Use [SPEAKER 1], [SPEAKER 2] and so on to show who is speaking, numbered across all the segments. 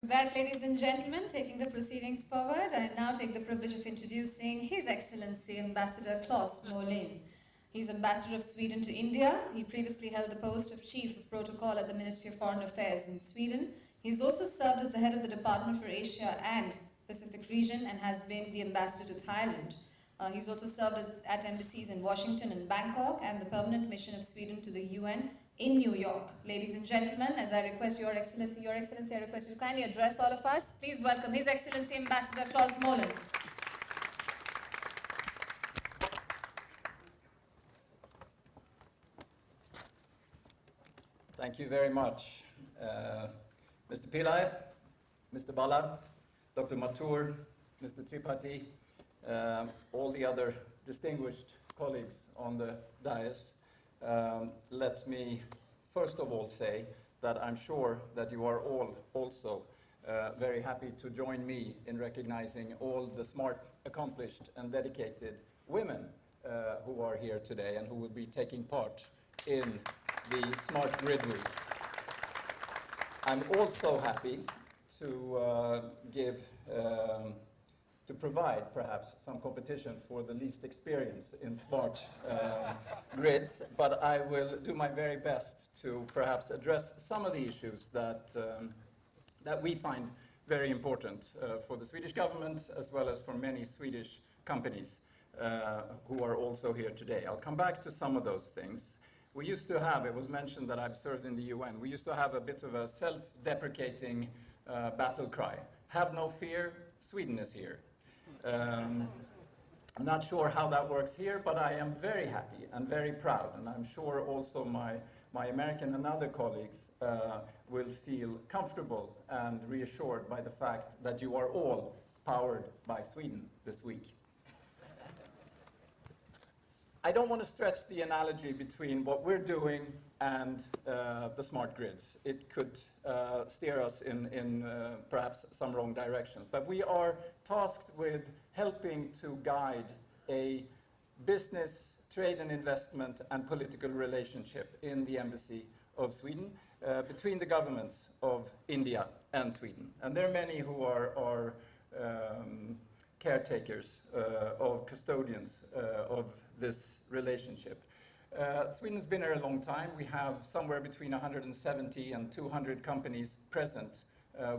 [SPEAKER 1] That, ladies and gentlemen, taking the proceedings forward, I now take the privilege of introducing His Excellency Ambassador Klas Molin. He's Ambassador of Sweden to India. He previously held the post of Chief of Protocol at the Ministry of Foreign Affairs in Sweden. He's also served as the head of the Department for Asia and Pacific region and has been the ambassador to Thailand. He's also served at embassies in Washington and Bangkok and the permanent mission of Sweden to the UN in New York. Ladies and gentlemen, as I request Your Excellency, I request you to kindly address all of us. Please welcome His Excellency Ambassador Klas Molin.
[SPEAKER 2] Thank you very much, Mr. Pillai, Mr. Bala, Dr. Mathur, Mr. Tripathi, all the other distinguished colleagues on the dais. Let me first of all say that I'm sure that you are all also very happy to join me in recognizing all the smart, accomplished and dedicated women who are here today and who will be taking part in the Smart Grid Week. I'm also happy to provide perhaps some competition for the least experience in smart grids, but I will do my very best to perhaps address some of the issues that we find very important for the Swedish government as well as for many Swedish companies who are also here today. I'll come back to some of those things. We used to have, it was mentioned that I've served in the UN, we used to have a bit of a self-deprecating battle cry. Have no fear, Sweden is here. I'm not sure how that works here, but I am very happy and very proud, and I'm sure also my American and other colleagues will feel comfortable and reassured by the fact that you are all powered by Sweden this week. I don't want to stretch the analogy between what we're doing and the smart grids. It could steer us in perhaps some wrong directions. But we are tasked with helping to guide a business, trade and investment and political relationship in the Embassy of Sweden between the governments of India and Sweden. And there are many who are caretakers of custodians of this relationship. Sweden's been here a long time. We have somewhere between 170 and 200 companies present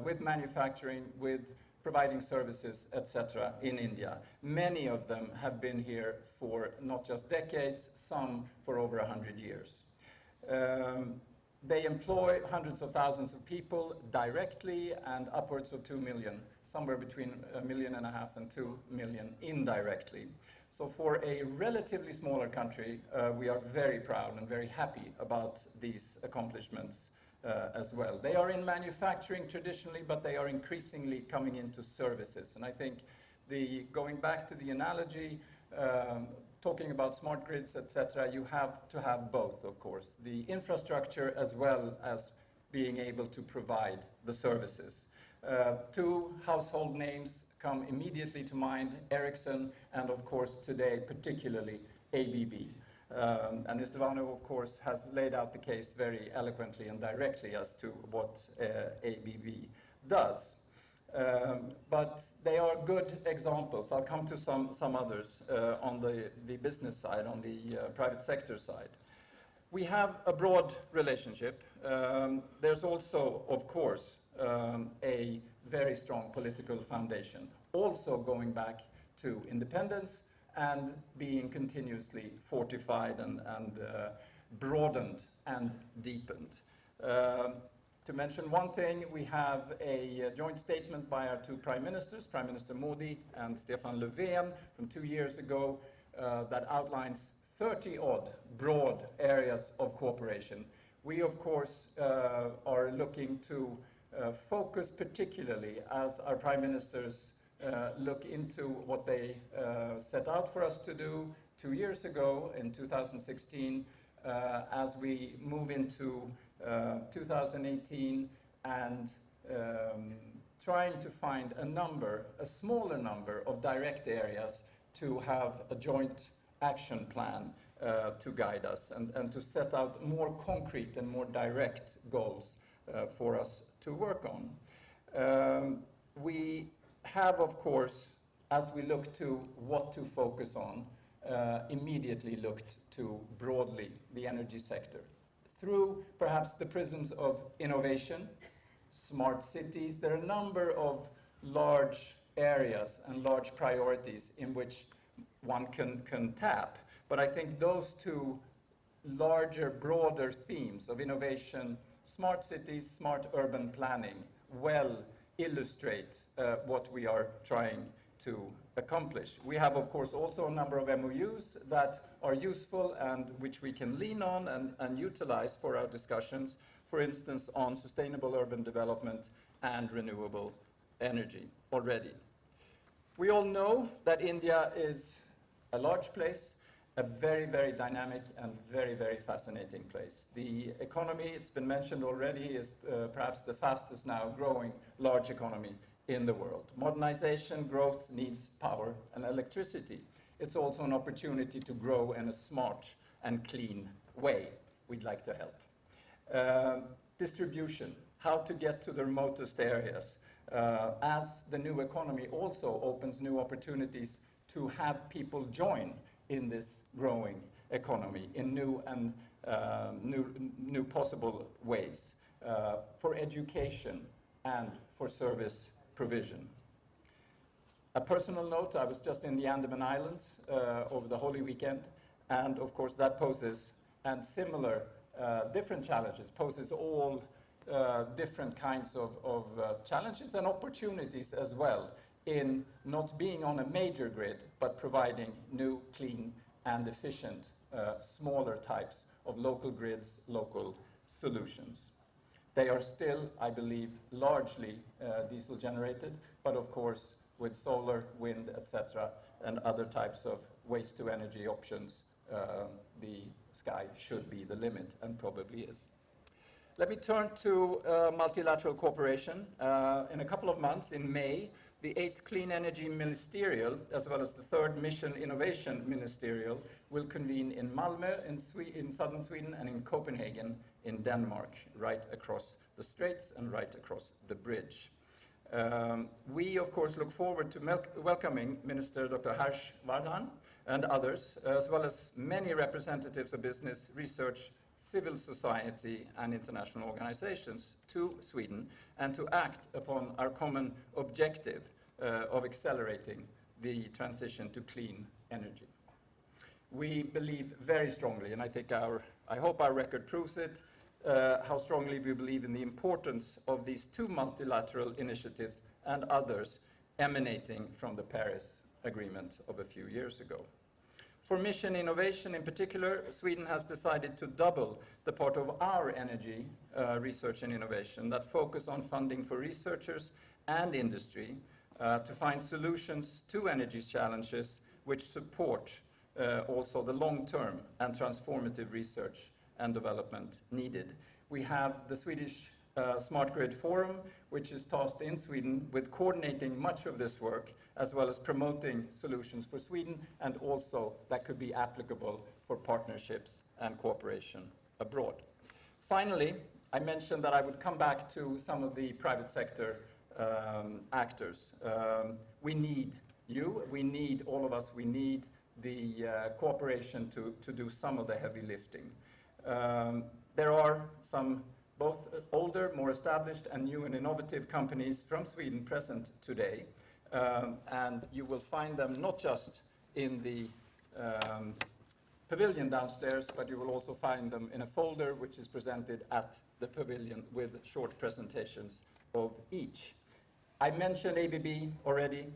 [SPEAKER 2] with manufacturing, with providing services, etc. in India. Many of them have been here for not just decades, some for over 100 years. They employ hundreds of thousands of people directly and upwards of 2 million, somewhere between 1.5 million and 2 million indirectly. So for a relatively smaller country, we are very proud and very happy about these accomplishments as well. They are in manufacturing traditionally, but they are increasingly coming into services. And I think going back to the analogy, talking about smart grids, etc., you have to have both, of course, the infrastructure as well as being able to provide the services. Two household names come immediately to mind, Ericsson and, of course, today, particularly ABB. And Mr. Vanu, of course, has laid out the case very eloquently and directly as to what ABB does. But they are good examples. I'll come to some others on the business side, on the private sector side. We have a broad relationship. There's also, of course, a very strong political foundation, also going back to independence and being continuously fortified and broadened and deepened. To mention one thing, we have a joint statement by our two prime ministers, Prime Minister Modi and Stefan Löfven, from 2 years ago that outlines 30-odd broad areas of cooperation. We, of course, are looking to focus particularly as our prime ministers look into what they set out for us to do 2 years ago in 2016 as we move into 2018 and trying to find a smaller number of direct areas to have a joint action plan to guide us and to set out more concrete and more direct goals for us to work on. We have, of course, as we look to what to focus on, immediately looked to broadly the energy sector through perhaps the prisms of innovation, smart cities. There are a number of large areas and large priorities in which one can tap. But I think those two larger, broader themes of innovation, smart cities, smart urban planning, well illustrate what we are trying to accomplish. We have, of course, also a number of MOUs that are useful and which we can lean on and utilize for our discussions, for instance, on sustainable urban development and renewable energy already. We all know that India is a large place, a very, very dynamic and very, very fascinating place. The economy, it's been mentioned already, is perhaps the fastest now growing large economy in the world. Modernization, growth needs power and electricity. It's also an opportunity to grow in a smart and clean way. We'd like to help. Distribution, how to get to the remotest areas. As the new economy also opens new opportunities to have people join in this growing economy in new and new possible ways for education and for service provision. A personal note, I was just in the Andaman Islands over the Holy Weekend, and of course that poses, and similar different challenges, poses all different kinds of challenges and opportunities as well in not being on a major grid, but providing new, clean, and efficient, smaller types of local grids, local solutions. They are still, I believe, largely diesel generated, but of course, with solar, wind, etc., and other types of waste-to-energy options, the sky should be the limit, and probably is. Let me turn to multilateral cooperation. In a couple of months, in May, the 8th Clean Energy Ministerial, as well as the 3rd Mission Innovation Ministerial, will convene in Malmö in southern Sweden and in Copenhagen in Denmark, right across the straits and right across the bridge. We, of course, look forward to welcoming Minister Dr. Harsh Vardhan and others, as well as many representatives of business, research, civil society and international organizations to Sweden, and to act upon our common objective of accelerating the transition to clean energy. We believe very strongly, and I hope our record proves it, how strongly we believe in the importance of these two multilateral initiatives and others emanating from the Paris Agreement of a few years ago. For mission innovation in particular, Sweden has decided to double the part of our energy research and innovation that focus on funding for researchers and industry to find solutions to energy challenges which support also the long-term and transformative research and development needed. We have the Swedish Smart Grid Forum, which is tasked in Sweden with coordinating much of this work, as well as promoting solutions for Sweden, and also that could be applicable for partnerships and cooperation abroad. Finally, I mentioned that I would come back to some of the private sector actors. We need you, we need all of us, we need the cooperation to do some of the heavy lifting. There are some both older, more established, and new and innovative companies from Sweden present today. And you will find them not just in the pavilion downstairs, but you will also find them in a folder which is presented at the pavilion with short presentations of each. I mentioned ABB already.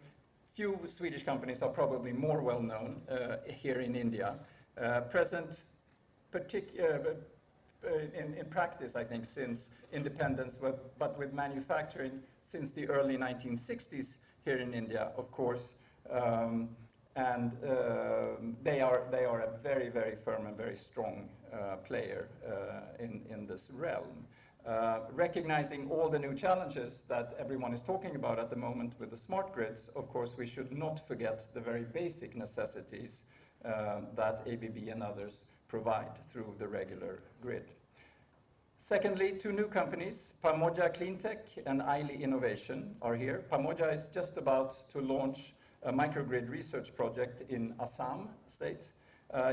[SPEAKER 2] Few Swedish companies are probably more well known here in India. Present in practice, I think, since independence, but with manufacturing since the early 1960s here in India, of course. And they are a very, very firm and very strong player in this realm. Recognizing all the new challenges that everyone is talking about at the moment with the smart grids, of course, we should not forget the very basic necessities that ABB and others provide through the regular grid. Secondly, two new companies, Pamoja Cleantech and Inauguration, are here. Pamoja is just about to launch a microgrid research project in Assam state,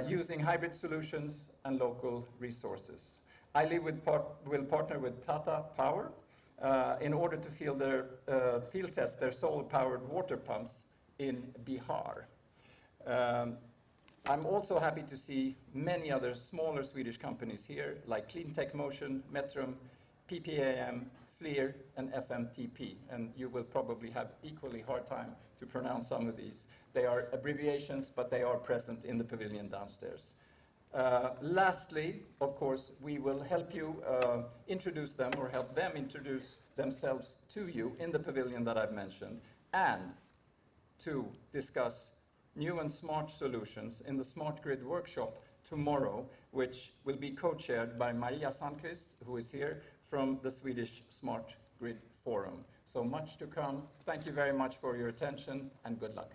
[SPEAKER 2] using hybrid solutions and local resources. Will partner with Tata Power in order to field test their solar-powered water pumps in Bihar. I'm also happy to see many other smaller Swedish companies here, like Cleantech Motion, Metrum, PPAM, FLIR, and FMTP. And you will probably have equally hard time to pronounce some of these. They are abbreviations, but they are present in the pavilion downstairs. Lastly, of course, we will help you introduce them or help them introduce themselves to you in the pavilion that I've mentioned, and to discuss new and smart solutions in the Smart Grid workshop tomorrow, which will be co-chaired by Maria Sandqvist, who is here from the Swedish Smart Grid Forum. So much to come. Thank you very much for your attention, and good luck.